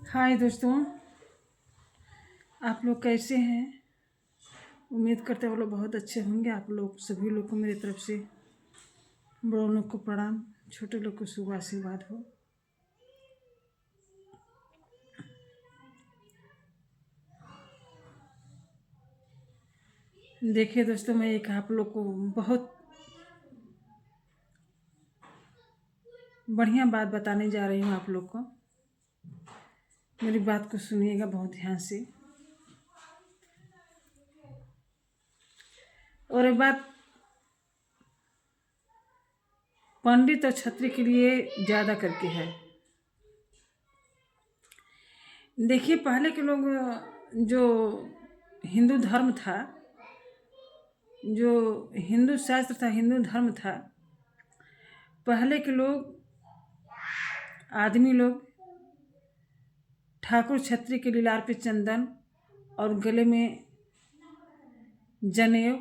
हाय दोस्तों, आप लोग कैसे हैं। उम्मीद करते हैं वो लोग बहुत अच्छे होंगे। आप लोग सभी लोग को मेरी तरफ से बड़ों लोग को प्रणाम, छोटे लोग को शुभ आशीर्वाद हो। देखिए दोस्तों, मैं एक आप लोग को बहुत बढ़िया बात बताने जा रही हूँ। आप लोग को मेरी बात को सुनिएगा बहुत ध्यान से। और एक बात पंडित और छत्री के लिए ज़्यादा करके है। देखिए, पहले के लोग जो हिंदू धर्म था, जो हिंदू शास्त्र था, हिंदू धर्म था, पहले के लोग आदमी लोग ठाकुर छत्री के लीलार पे चंदन और गले में जनेऊ,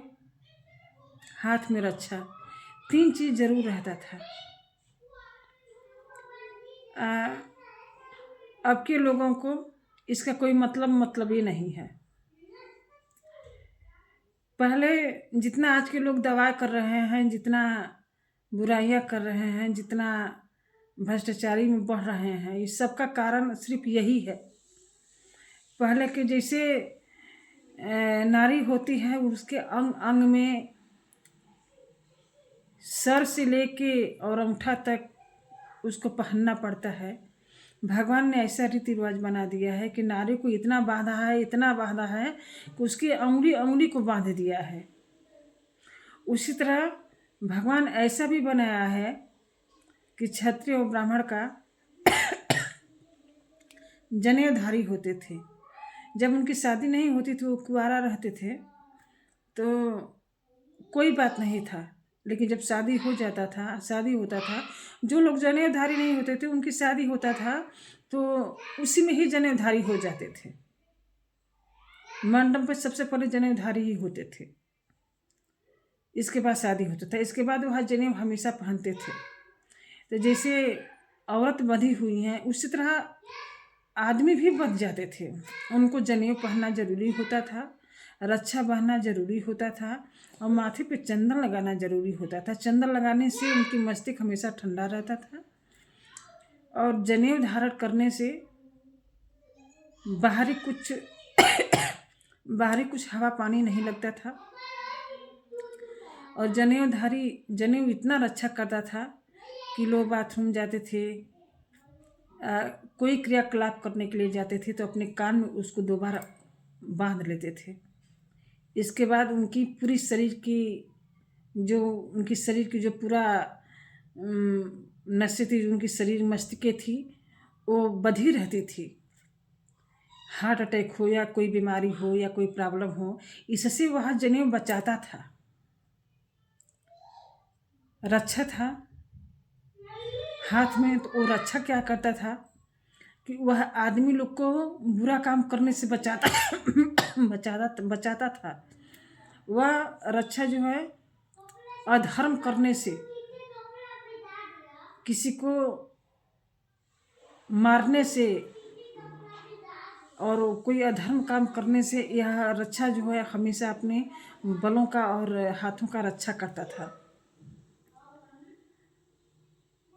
हाथ में रक्षा, 3 चीज जरूर रहता था। अब के लोगों को इसका कोई मतलब ही नहीं है। पहले जितना आज के लोग दवा कर रहे हैं, जितना बुराइयां कर रहे हैं, जितना भ्रष्टाचारी में बढ़ रहे हैं, इस सब का कारण सिर्फ यही है। पहले के जैसे नारी होती है, उसके अंग अंग में सर से लेके और अंगूठा तक उसको पहनना पड़ता है। भगवान ने ऐसा रीति रिवाज बना दिया है कि नारी को इतना बांधा है, इतना बांधा है कि उसकी अंगुली अंगुली को बांध दिया है। उसी तरह भगवान ऐसा भी बनाया है कि क्षत्रिय और ब्राह्मण का जनेऊधारी होते थे। जब उनकी शादी नहीं होती थी, वो कुंवारा रहते थे, तो कोई बात नहीं था। लेकिन जब शादी होता था, जो लोग जनेऊधारी नहीं होते थे, उनकी शादी होता था तो उसी में ही जनेऊधारी हो जाते थे। मंडप पे सबसे पहले जनेऊधारी ही होते थे, इसके बाद शादी होता था। इसके बाद वह जनेऊ हमेशा पहनते थे। तो जैसे औरत बंधी हुई हैं, उसी तरह आदमी भी बंध जाते थे। उनको जनेऊ पहनना जरूरी होता था, रक्षा बांधना जरूरी होता था, और माथे पे चंदन लगाना जरूरी होता था। चंदन लगाने से उनकी मस्तिष्क हमेशा ठंडा रहता था, और जनेऊ धारण करने से बाहरी कुछ हवा पानी नहीं लगता था। और जनेऊ इतना रक्षा करता था कि लोग बाथरूम जाते थे, कोई क्रियाकलाप करने के लिए जाते थे, तो अपने कान में उसको दोबारा बांध लेते थे। इसके बाद उनकी पूरी शरीर की जो पूरा नसें थी, उनकी शरीर मस्तिष्क थी, वो बधी रहती थी। हार्ट अटैक हो या कोई बीमारी हो या कोई प्रॉब्लम हो, इससे वह जनेऊ बचाता था, रक्षा था हाथ में। तो वो रक्षा क्या करता था कि वह आदमी लोग को बुरा काम करने से बचाता था। वह रक्षा जो है अधर्म करने से, किसी को मारने से और कोई अधर्म काम करने से, यह रक्षा जो है हमेशा अपने बलों का और हाथों का रक्षा करता था।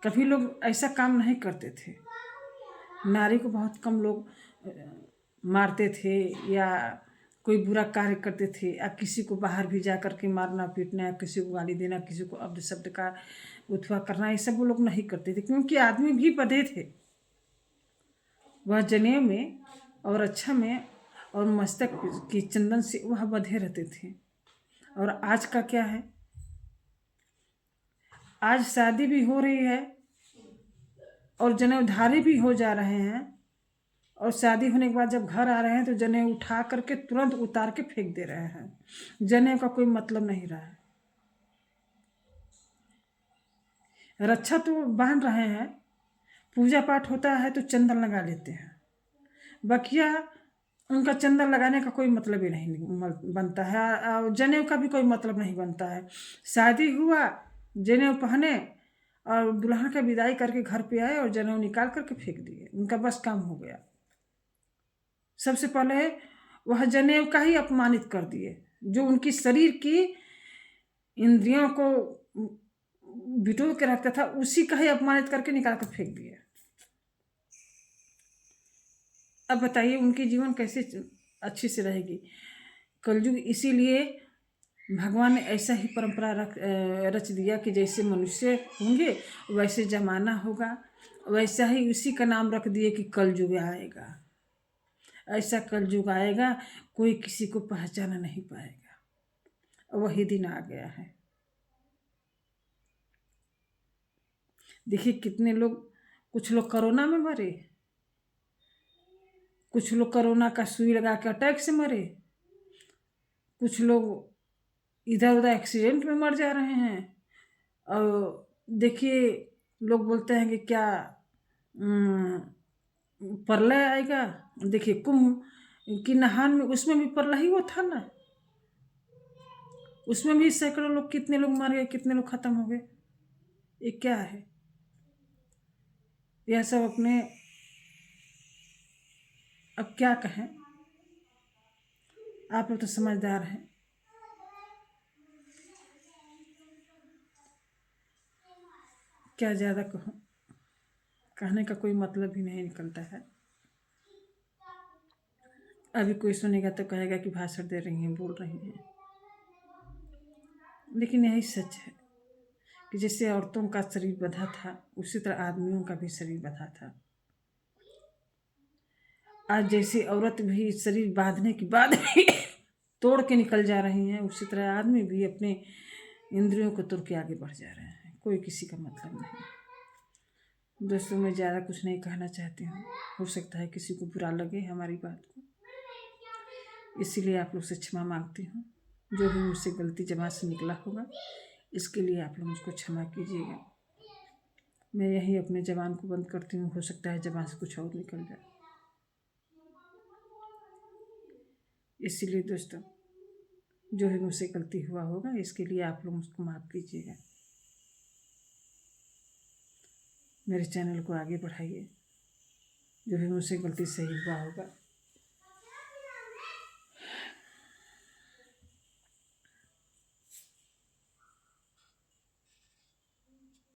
कभी लोग ऐसा काम नहीं करते थे। नारी को बहुत कम लोग मारते थे या कोई बुरा कार्य करते थे, या किसी को बाहर भी जा करके मारना पीटना, या किसी को गाली देना, किसी को अब्द शब्द का उत्वा करना, ये सब वो लोग नहीं करते थे, क्योंकि आदमी भी बंधे थे। वह जनेऊ में और रक्षा में और मस्तक की चंदन से वह बंधे रहते थे। और आज का क्या है, आज शादी भी हो रही है और जनेऊधारी भी हो जा रहे हैं, और शादी होने के बाद जब घर आ रहे हैं तो जनेऊ उठा करके तुरंत उतार के फेंक दे रहे हैं। जनेऊ का कोई मतलब नहीं रहा है। रक्षा तो बांध रहे हैं, पूजा पाठ होता है तो चंदन लगा लेते हैं, बकिया उनका चंदन लगाने का कोई मतलब ही नहीं बनता है, और जनेऊ का भी कोई मतलब नहीं बनता है। शादी हुआ, जनेऊ पहने और दुल्हन का विदाई करके घर पे आए और जनेऊ निकाल करके फेंक दिए, उनका बस काम हो गया। सबसे पहले वह जनेऊ का ही अपमानित कर दिए, जो उनकी शरीर की इंद्रियों को बिटो के रखता था, उसी का ही अपमानित करके निकाल कर फेंक दिया। अब बताइए उनकी जीवन कैसे अच्छी से रहेगी। कलयुग इसीलिए भगवान ने ऐसा ही परंपरा रच दिया कि जैसे मनुष्य होंगे वैसे जमाना होगा, वैसा ही उसी का नाम रख दिए कि कलयुग आएगा। ऐसा कलयुग आएगा कोई किसी को पहचाना नहीं पाएगा। वही दिन आ गया है। देखिए कितने लोग, कुछ लोग कोरोना में मरे, कुछ लोग कोरोना का सुई लगा के अटैक से मरे, कुछ लोग इधर उधर एक्सीडेंट में मर जा रहे हैं। और देखिए लोग बोलते हैं कि क्या प्रलय आएगा। देखिए कुंभ की नहान में, उसमें भी प्रलय ही वो था ना, उसमें भी सैकड़ों लोग, कितने लोग मर गए, कितने लोग खत्म हो गए। ये क्या है? यह सब अपने, अब क्या कहें, आप लोग तो समझदार हैं। क्या ज़्यादा कहूँ, कहने का कोई मतलब ही नहीं निकलता है। अभी कोई सुनेगा तो कहेगा कि भाषण दे रही हैं, बोल रही हैं, लेकिन यही सच है कि जैसे औरतों का शरीर बंधा था, उसी तरह आदमियों का भी शरीर बंधा था। आज जैसे औरत भी शरीर बांधने के बाद भी तोड़ के निकल जा रही हैं, उसी तरह आदमी भी अपने इंद्रियों को तोड़ के आगे बढ़ जा रहे हैं। कोई किसी का मतलब नहीं। दोस्तों मैं ज़्यादा कुछ नहीं कहना चाहती हूँ, हो सकता है किसी को बुरा लगे हमारी बात को, इसीलिए आप लोग से क्षमा मांगती हूँ। जो भी मुझसे गलती जबान से निकला होगा, इसके लिए आप लोग मुझको क्षमा कीजिएगा। मैं यही अपने जबान को बंद करती हूँ, हो सकता है जबान से कुछ और निकल जाए। इसीलिए दोस्तों जो भी मुझसे गलती हुआ होगा, इसके लिए आप लोग मुझको माफ़ कीजिएगा। मेरे चैनल को आगे बढ़ाइए। जो भी मुझसे गलती सही हुआ होगा